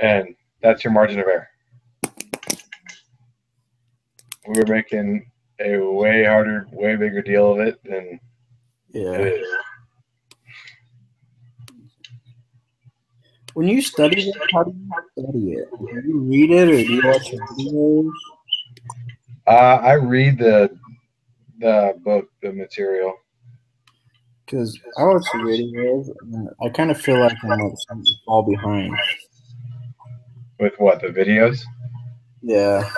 And that's your margin of error. We're making a way harder, way bigger deal of it than it is. When you study it, how do you study it? Do you read it or do you watch videos? I read the book, the material. Because I watch the videos, and I kind of feel like I'm like starting to fall behind. With what, the videos? Yeah.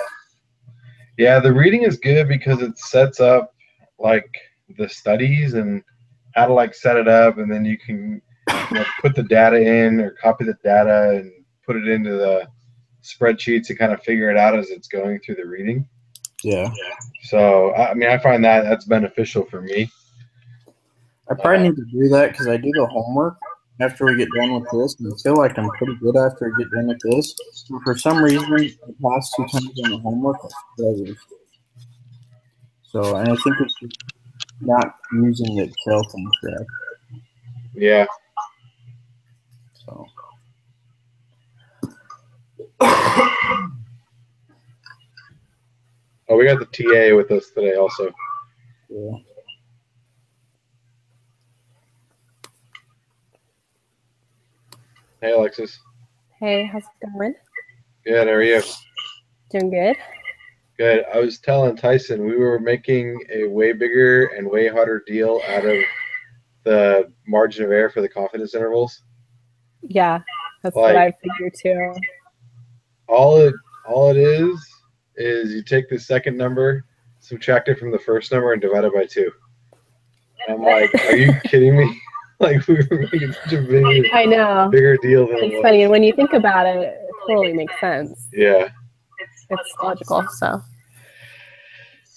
Yeah, the reading is good because it sets up like the studies and how to like set it up, and then you can put the data in or copy the data and put it into the spreadsheets to kind of figure it out as it's going through the reading. Yeah. So I mean, I find that's beneficial for me. I probably need to do that because I do the homework after we get done with this, and I feel like I'm pretty good after I get done with this. But for some reason, the past 2 times on the homework, I struggled. So, and I think it's just not using the Excel thing correct. Yeah. So. Oh, we got the TA with us today also. Yeah. Hey, Alexis. Hey, how's it going? Good. How are you? Doing good. Good. I was telling Tyson we were making a way bigger and way harder deal out of the margin of error for the confidence intervals. Yeah, that's what I figured too. All it is you take the second number, subtract it from the first number, and divide it by 2. And I'm like, are you kidding me? Like, we were making such a bigger deal than it was. It's funny, and when you think about it, it totally makes sense. Yeah. It's logical, so.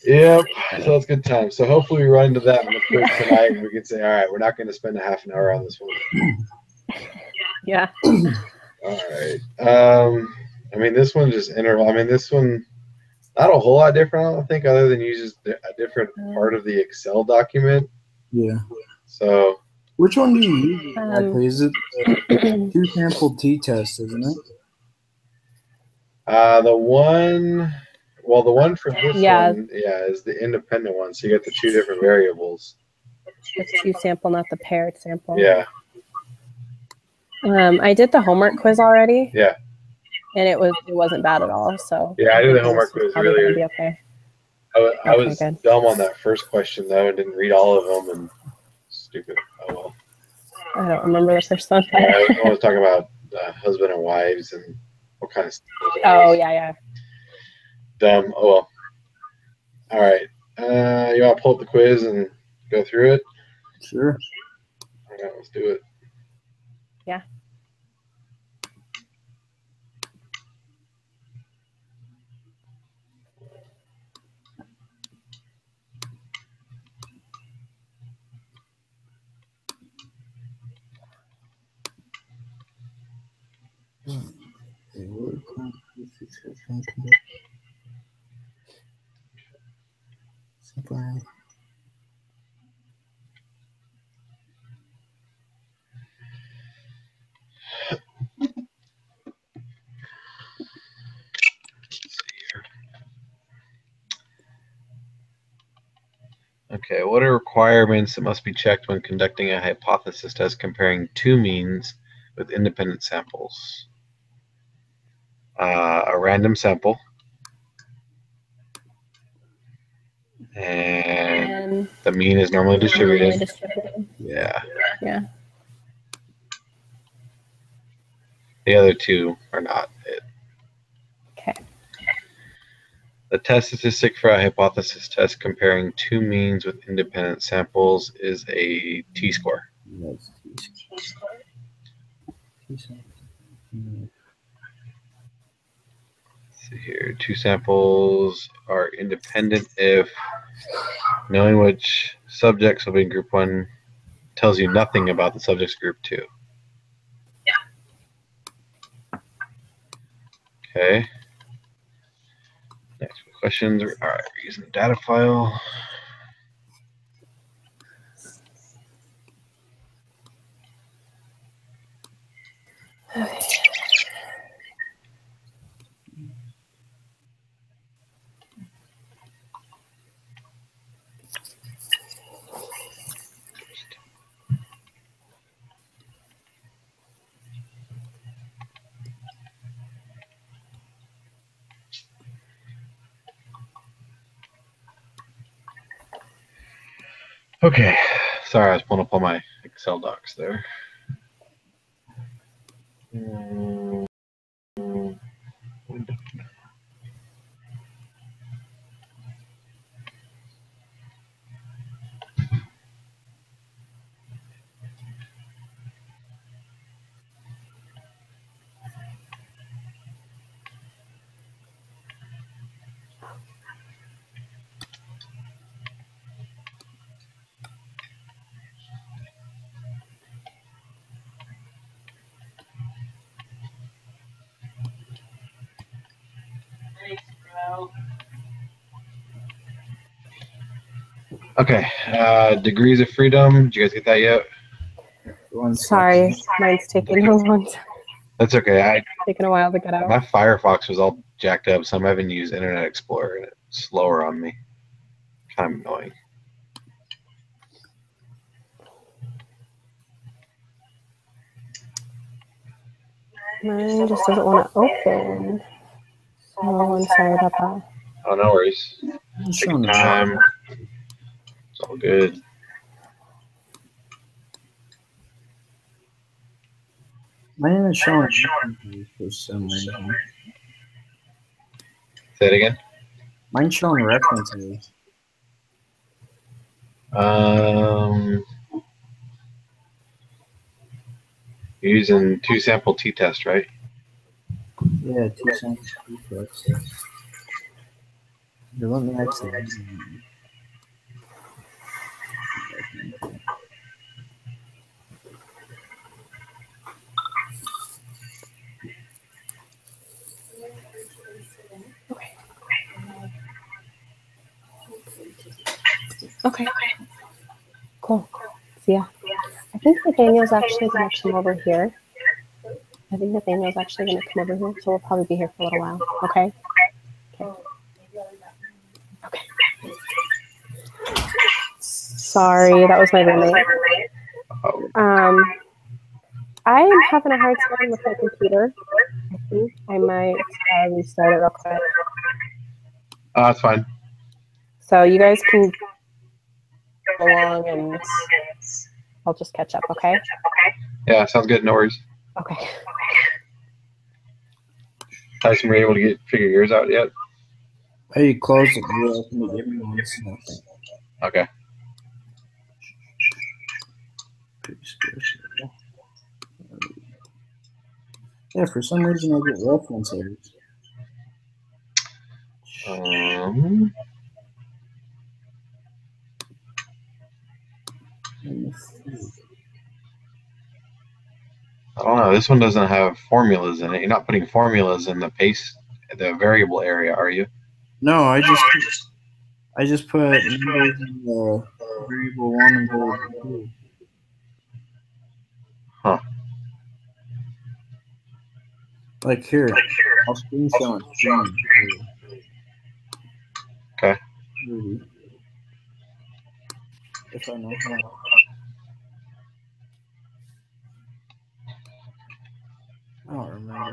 Yep. So it's good time. So hopefully we run into that in the quiz tonight, and we can say, all right, we're not going to spend a half an hour on this one. Yeah. All right. I mean, this one just interval. I mean, this one, not a whole lot different, I don't think, other than use a different part of the Excel document. Yeah. So. Which one do you use exactly? Is it the 2-sample t-test, isn't it? The one for this one, is the independent one. So you get the 2 different variables. The 2-sample, not the paired sample. Yeah. I did the homework quiz already. Yeah. And it wasn't bad at all. So yeah, I did the homework quiz really. Be okay. I was dumb on that first question though, and didn't read all of them, and stupid. Oh well. I don't remember the first one. Yeah, I was talking about husband and wives and what kind of stuff. Oh yeah. Dumb. Oh well. All right. You want to pull up the quiz and go through it? Sure. All right, let's do it. Yeah. Okay, what are requirements that must be checked when conducting a hypothesis test comparing 2 means with independent samples? A random sample. And the mean is normally distributed. Yeah. Yeah. The other 2 are not it. Okay. The test statistic for a hypothesis test comparing 2 means with independent samples is a t-score. Yes. See here, 2 samples are independent if knowing which subjects will be in group 1 tells you nothing about the subjects group 2. Yeah. Okay. Next questions. All right, we're using the data file. Okay. Sorry, I was pulling up all my Excel docs there. Okay. Degrees of freedom. Did you guys get that yet? Sorry, mine's taking a long time. That's okay. Taking a while to get out. My Firefox was all jacked up, so I'm having to use Internet Explorer, and it's slower on me. Kind of annoying. Mine just doesn't want to open. Oh, I'm sorry about that. Oh, no worries. Take your time. It's all good. Mine is showing for some reason. Say it again. Mine's showing references. You're using 2-sample t-test, right? Yeah, 2-sample t-test. Let me actually. Okay. Cool. So yeah, I think Nathaniel's actually going to come over here. So we'll probably be here for a little while. Okay. Okay. Sorry, that was my roommate. I'm having a hard time with my computer. I think I might restart it real quick. That's fine. So you guys can go along and I'll just catch up, okay? Yeah, sounds good. No worries. Okay. Tyson, were you able to figure yours out yet? Hey, close it. Okay. Yeah, for some reason I get references. I don't know. This one doesn't have formulas in it. You're not putting formulas in the variable area, are you? No, I just put numbers in the variable 1 and variable 2. Huh. Like here, I'll screenshot. Okay. If I know how. I don't remember.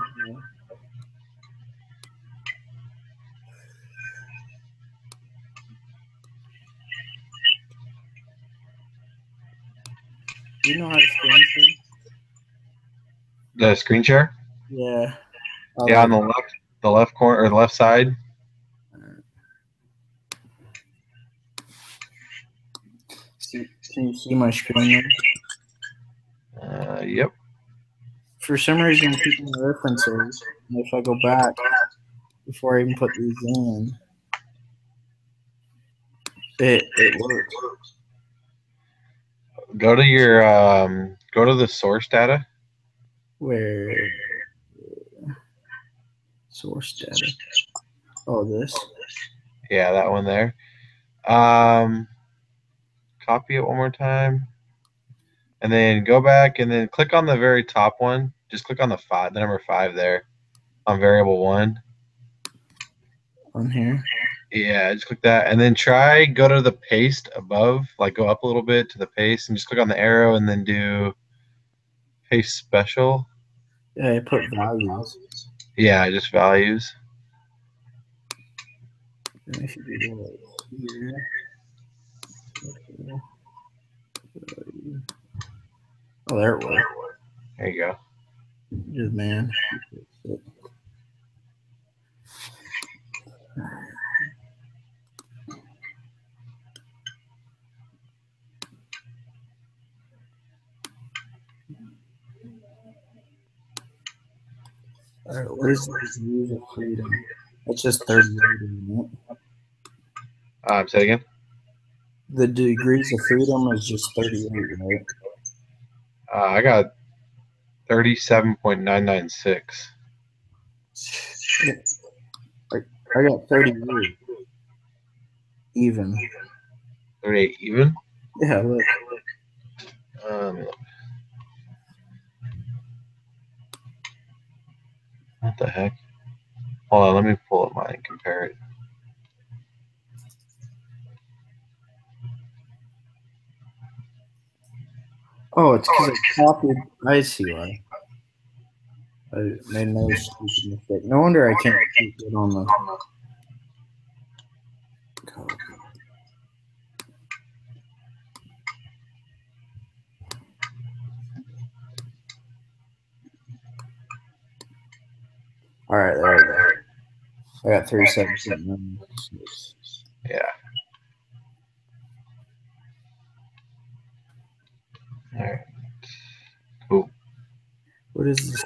Do you know how to screen share? The screen share? Yeah. Yeah, on the left corner or the left side. Can you see my screen? Yep. For some reason, I'm keeping the references. And if I go back before I even put these in, it works. Go to your go to the source data. Where source data? Oh, this. Yeah, that one there. Copy it one more time, and then go back and then click on the very top one. Just click on the number 5 there, on variable 1. On here. Yeah, just click that, and then go to the paste above, like go up a little bit to the paste, and just click on the arrow, and then do paste special. Yeah, I put values. Yeah, just values. And I should do that here. Okay. Oh, there it was. There you go. Just man. All right, what is the degrees of freedom? That's just 38, isn't it? Say it again. The degrees of freedom is just 38, right? I got 37.996. I got 38. Even. 38 even? Yeah, look. What the heck? Hold on, let me pull up mine and compare it. Oh, it's because I copied. I see why. I made another stupid mistake. No wonder I can't keep it on the. Copy. All right, there we go. I got 37. Yeah. All right. Cool. What is this?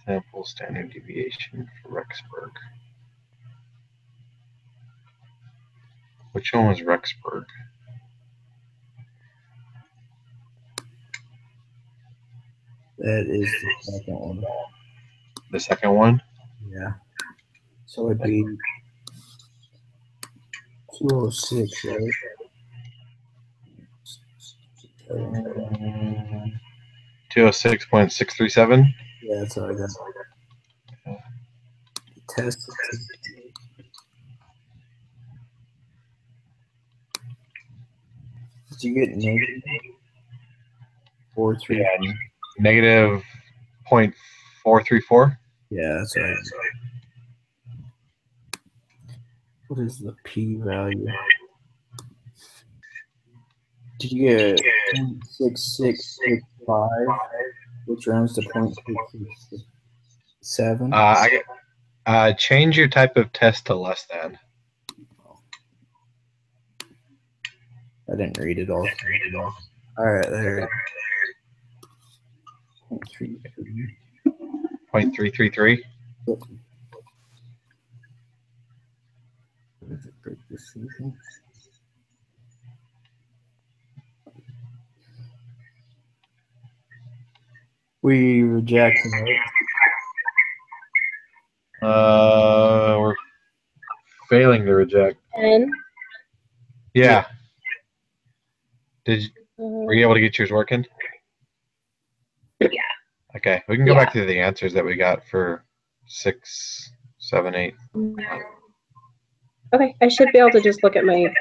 Sample standard deviation for Rexburg. Which one was Rexburg? That is the second one. The second one? Yeah. So it'd be 206, right? 206.637? Yeah, that's what I got. Test. Did you get negative 4.3? Yeah, negative 0.434? Yeah, that's right. What is the p-value? Did you get 0.6665, which runs to 0.667? Change your type of test to less than. I didn't read it all. All right, there. 0.333? We reject it. We're failing to reject. And Yeah. Were you able to get yours working? Yeah. Okay, we can go back to the answers that we got for 6, 7, 8. Okay, I should be able to just look at my.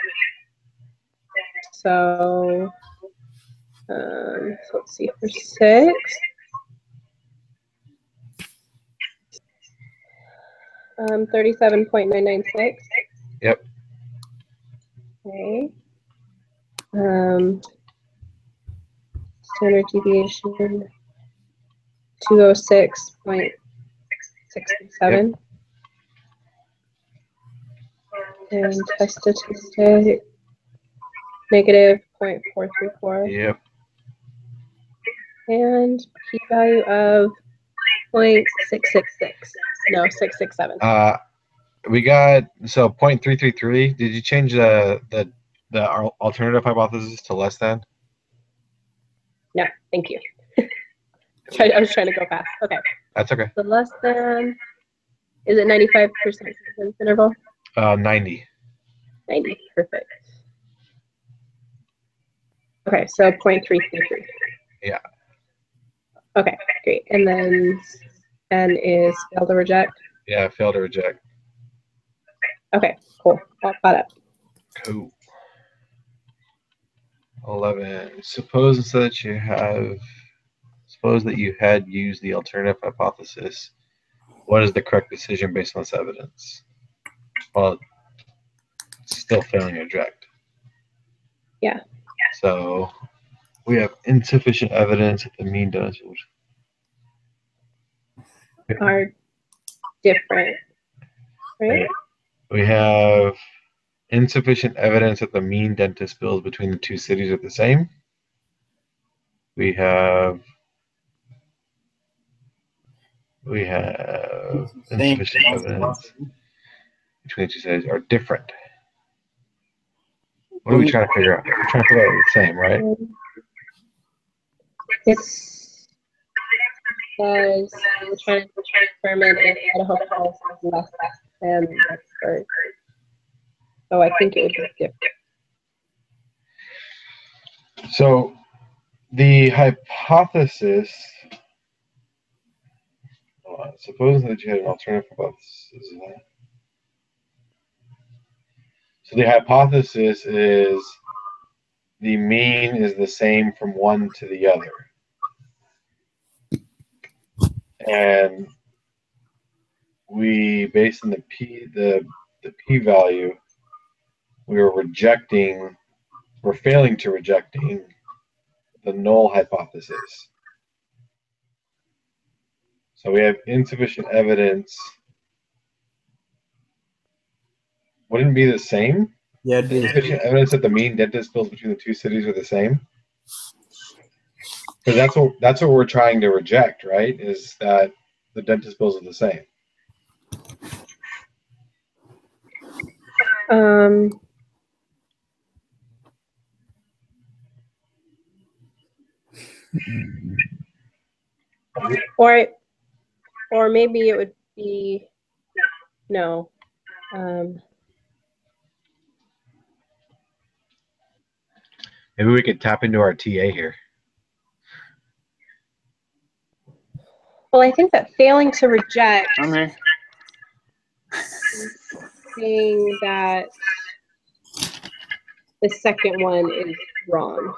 So let's see for 6. Um, 37.996. Yep. Okay. Standard deviation 206.637. Yep. And test statistic negative 0.434. Yep. And p-value of 0.666. No, 667. We got 0.333. Did you change the alternative hypothesis to less than? No, thank you. I was trying to go fast. Okay. That's okay. So less than, is it 95% confidence interval? 90. 90, perfect. Okay, so 0.333. Yeah. Okay, great. And then N is fail to reject. Yeah, fail to reject. Okay, cool. Got it. Cool. 11. Suppose that you had used the alternative hypothesis. What is the correct decision based on this evidence? Well, it's still failing to reject. Yeah. So we have insufficient evidence that the mean does. Are different, right? We have insufficient evidence that the mean dentist bills between the two cities are the same. We have insufficient evidence between the two cities are different. What are we trying to figure out? We're trying to figure out the same, right? It's because we're trying to determine if Idaho Falls is less than Rexburg. So I think it would be different. So the hypothesis, suppose that you had an alternative hypothesis. So the hypothesis is the mean is the same from one to the other. And we, based on the p-value, we're failing to rejecting the null hypothesis. So we have insufficient evidence. Wouldn't it be the same? Yeah, it'd be Insufficient evidence that the mean dentist bills between the two cities are the same? Because that's what we're trying to reject, right? Is that the dentist bills are the same. Or maybe it would be no. Maybe we could tap into our TA here. Well, I think that failing to reject, I'm saying that the second one is wrong.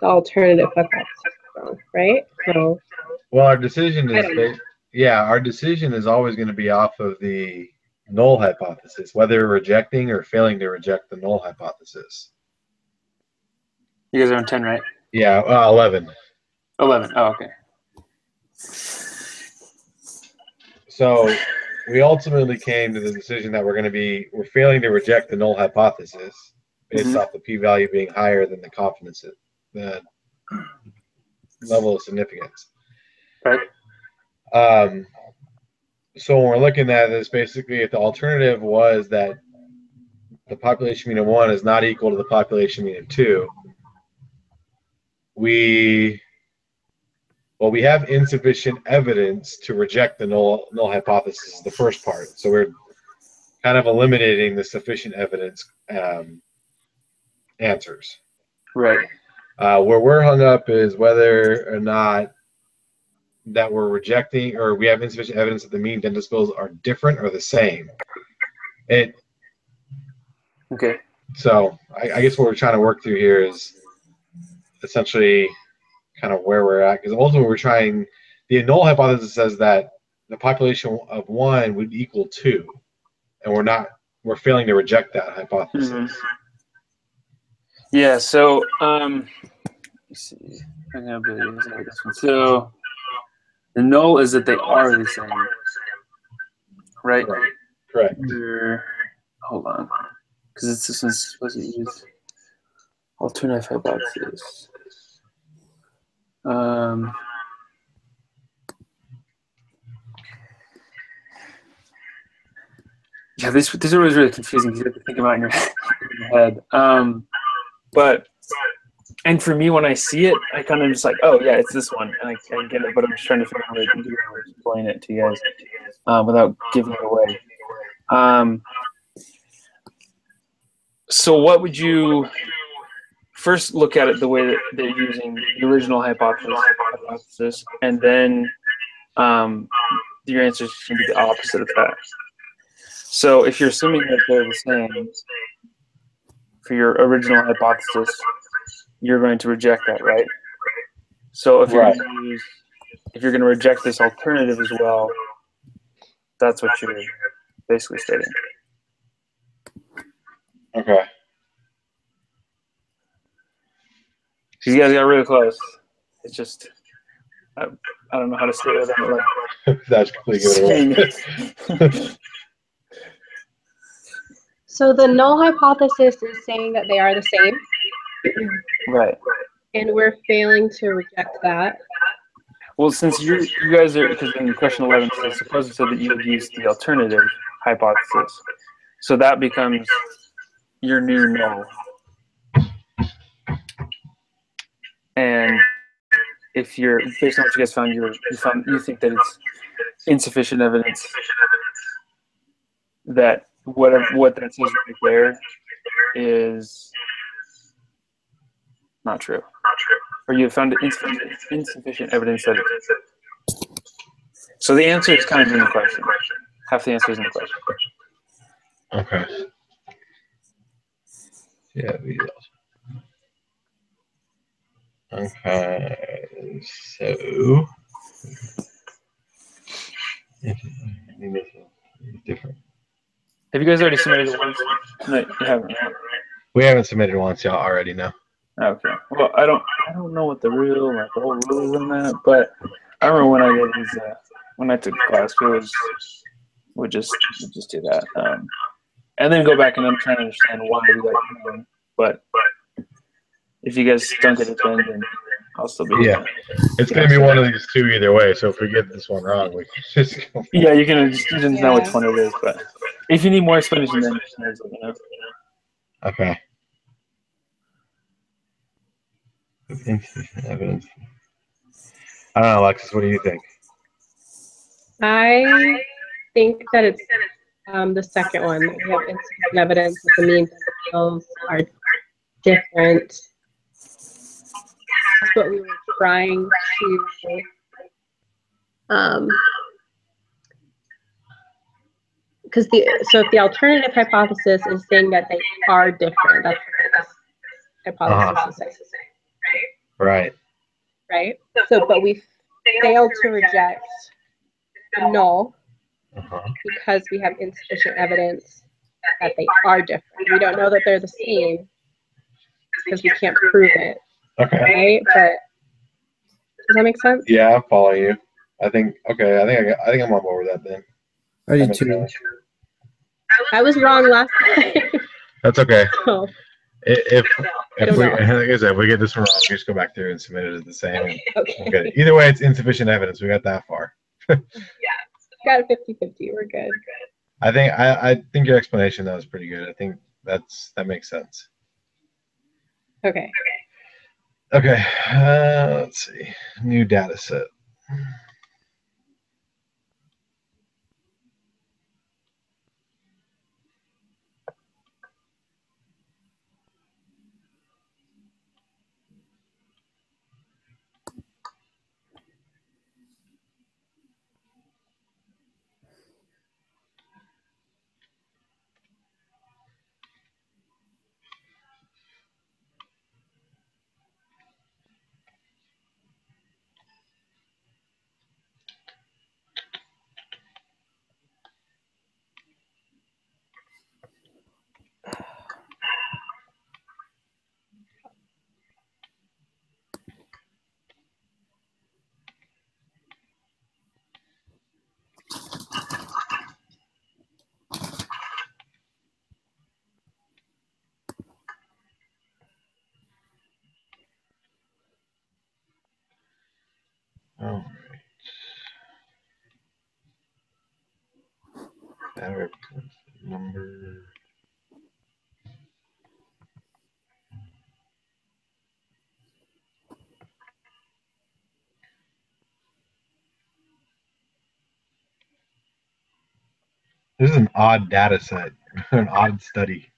The alternative hypothesis is wrong, right? So, well, our decision I don't know. is our decision is always going to be off of the null hypothesis, whether rejecting or failing to reject the null hypothesis. You guys are on 10, right? Yeah, 11. 11. Oh, okay. So we ultimately came to the decision that we're failing to reject the null hypothesis based off the p-value being higher than the confidence, the level of significance. Right. So when we're looking at this, basically, if the alternative was that the population mean of 1 is not equal to the population mean of 2, we have insufficient evidence to reject the null hypothesis is the first part. So we're kind of eliminating the sufficient evidence answers. Right. Where we're hung up is whether or not that we're rejecting, or we have insufficient evidence that the mean dentist bills are different or the same. Okay. So I guess what we're trying to work through here is essentially kind of where we're at, because ultimately we're trying. The null hypothesis says that the population of 1 would equal 2, and we're failing to reject that hypothesis. Mm-hmm. Yeah. So let's see. I'm gonna believe this one. So the null is that they are the same, right? Correct. Hold on, because this one's supposed to use alternative hypothesis. Yeah, this was really confusing because you have to think about it in your head. And for me, when I see it, I kind of just like, oh yeah, it's this one, and I get it. But I'm just trying to figure out how to explain it to you guys without giving it away. So what would you first look at it the way that they're using the original hypothesis, and then your answer is going to be the opposite of that. So if you're assuming that they're the same for your original hypothesis, you're going to reject that, right? So if you're going to reject this alternative as well, that's what you're basically stating. Okay. You guys got really close. It's just I don't know how to say it without like That's completely saying good. it. So the null hypothesis is saying that they are the same, Right. and we're failing to reject that. Well, since you guys are, because in question 11 says suppose it said that you would use the alternative hypothesis, so that becomes your new null. And if you're based on what you guys found, you think that it's insufficient evidence that what that says right there is not true, or you found insufficient evidence that it. So the answer is kind of in the question. Half the answer is in the question. Okay. Yeah. Okay. So different. Have you guys already submitted it once? No, you haven't. Right? We haven't submitted once. Y'all already know. Okay. Well, I don't know what the whole rule is on that, but I remember when I did these, when I took class, we'd just do that, and then go back and I'm trying to understand why we got it wrong. But if you guys don't get it then I'll still be Yeah. It's going to be one of these two either way. So if we get this one wrong, we can just go. Yeah, you can just know which one it is. But if you need more explanation, then just let me know. Okay. Insufficient evidence. I don't know, Alexis. What do you think? I think that it's the second one. We have insufficient evidence that the means and skills are different. That's what we were trying to because so if the alternative hypothesis is saying that they are different, that's what this hypothesis is saying, Right. right? So, but we failed to reject the null because we have insufficient evidence that they are different. We don't know that they're the same because we can't prove it. Okay. Right? But does that make sense? Yeah, I follow you. I think okay. I think I'm on board with that then. I do too. I was wrong last time. That's okay. So, If don't we, know. like I said, if we get this one wrong, we just go back through and submit it as the same. And Okay. we'll get it. Either way, it's insufficient evidence. We got that far. Got a 50-50. We're good. I think your explanation though is pretty good. I think that makes sense. Okay. Okay. Let's see. New data set. All right. Data number. This is an odd data set, an odd study.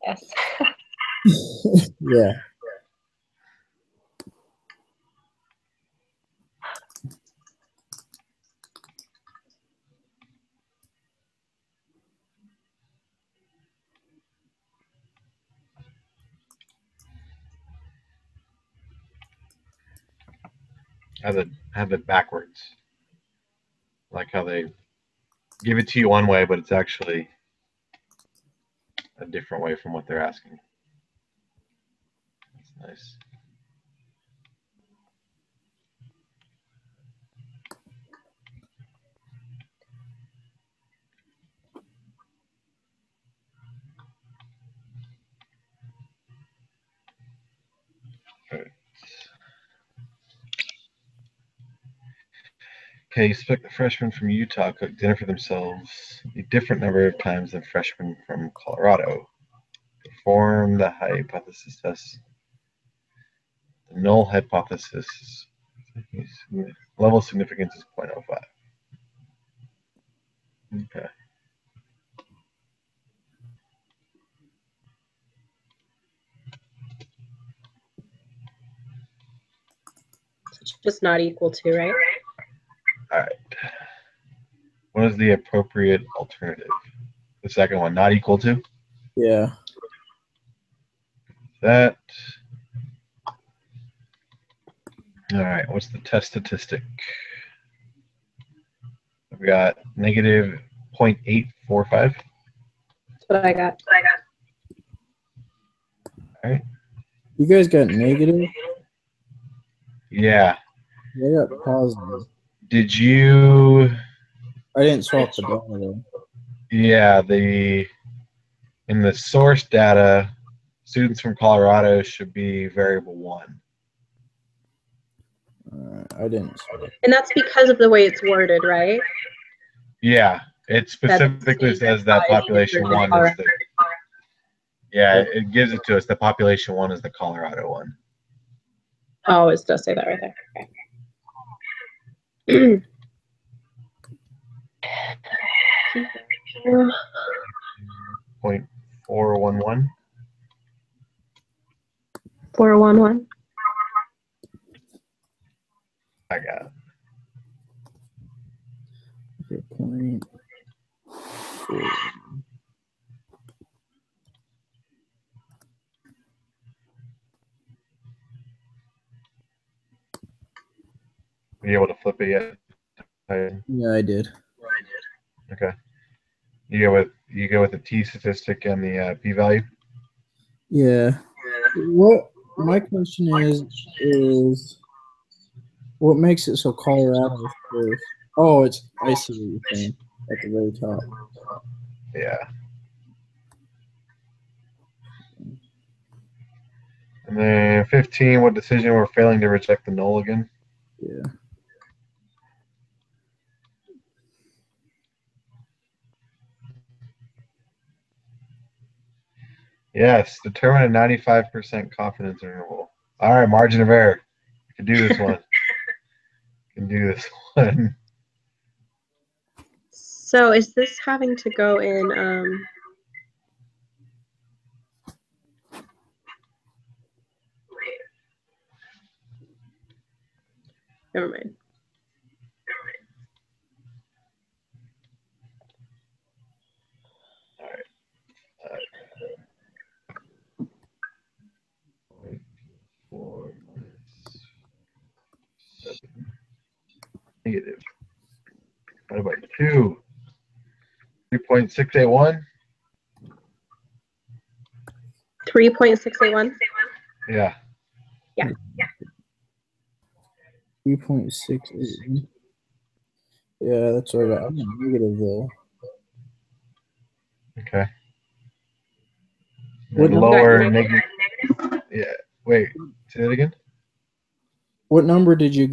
Yes. Yeah. Have it backwards, like how they give it to you one way, but it's actually a different way from what they're asking. Nice. Okay, you expect the freshmen from Utah cook dinner for themselves a different number of times than freshmen from Colorado. Perform the hypothesis test. The null hypothesis level of significance is 0.05. Okay. It's just not equal to, right? All right. What is the appropriate alternative? The second one, not equal to? Yeah. That. All right. What's the test statistic? We got negative 0.845. That's what I got. All right. You guys got negative? Yeah. I got positive. Did you? I didn't swap the data though. Yeah. In the source data, students from Colorado should be variable 1. I didn't swap. And that's because of the way it's worded, right? Yeah. It specifically says that population 1 is the. Yeah, it gives it to us. The population 1 is the Colorado one. Oh, it does say that right there. Okay. 0.411. 411. I got it. Okay, point. Were you able to flip it yet? Yeah, I did. Okay. You go with the t statistic and the p-value. Yeah. What my question is what makes it so Colorado is first? Oh, I see what you're saying at the very top. Yeah. And then 15. What decision we're failing to reject the null again? Yeah. Yes. Determine a 95% confidence interval. All right. Margin of error. You can do this one. You can do this one. So is this having to go in never mind. All right. Four minus 7. Negative. What about 2? 3.681? 3.681. Yeah. 3.68. Yeah, that's what I got. I'm negative though. Okay. What Then number? lower negative. Yeah. Wait. Say that again. What number did you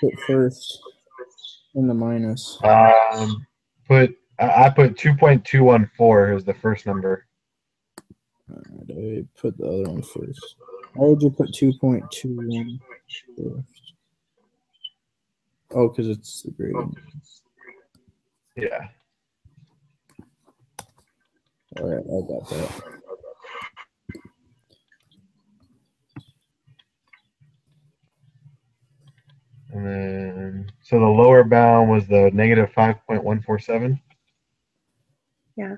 put first in the minus? I put 2.214 as the first number. Alright, I put the other one first. Why would you put 2.21 first? Oh, because it's the gradient. Yeah. All right, I got that. And then, so the lower bound was the negative 5.147. Yeah.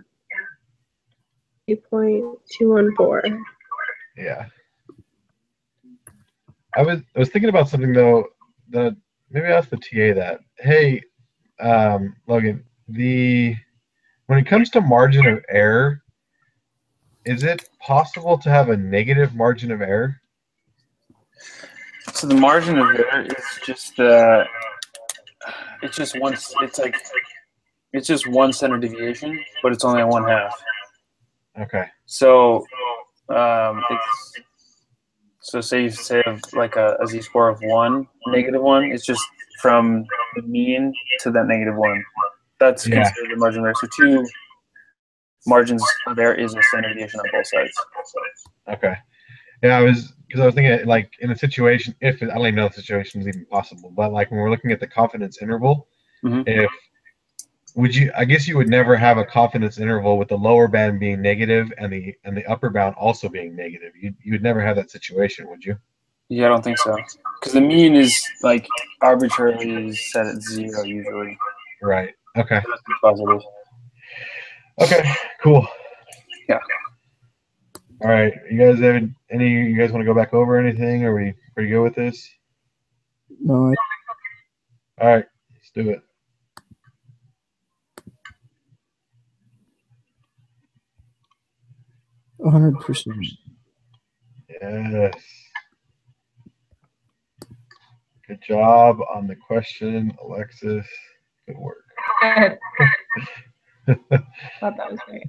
2.214. Yeah. I was thinking about something though. That maybe ask the TA that. Hey, Logan, when it comes to margin of error, is it possible to have a negative margin of error? So the margin of error is just it's just one. It's just 1 standard deviation, but it's only at 1/2. Okay. So say you have like a z-score of 1, -1. It's just from the mean to that -1. That's considered the margin of error. So 2 margins of error is a standard deviation on both sides. Okay. Yeah, I was thinking like in a situation, if I don't even know if the situation is even possible, but like when we're looking at the confidence interval, if I guess you would never have a confidence interval with the lower bound being negative and the upper bound also being negative. You would never have that situation, would you? Yeah, I don't think so. Because the mean is like arbitrarily set at 0 usually. Right. Okay. So that's positive. Okay. Cool. Yeah. All right. You guys want to go back over anything? Are we pretty good with this? No. All right. Let's do it. %100. Yes. Good job on the question, Alexis. Good work. Good. Thought that was great.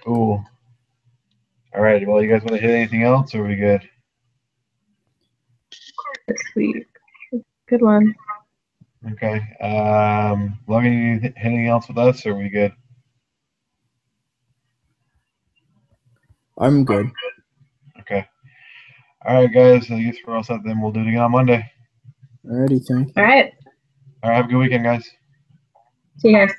Cool. All right. Well, you guys want to hit anything else, or are we good? Sweet. Good one. Okay. Logan, you anything else with us, or are we good? I'm good. Okay. All right, guys. I guess we're all set then. We'll do it again on Monday. Alrighty, thank you. All right. All right. Have a good weekend, guys. See you guys.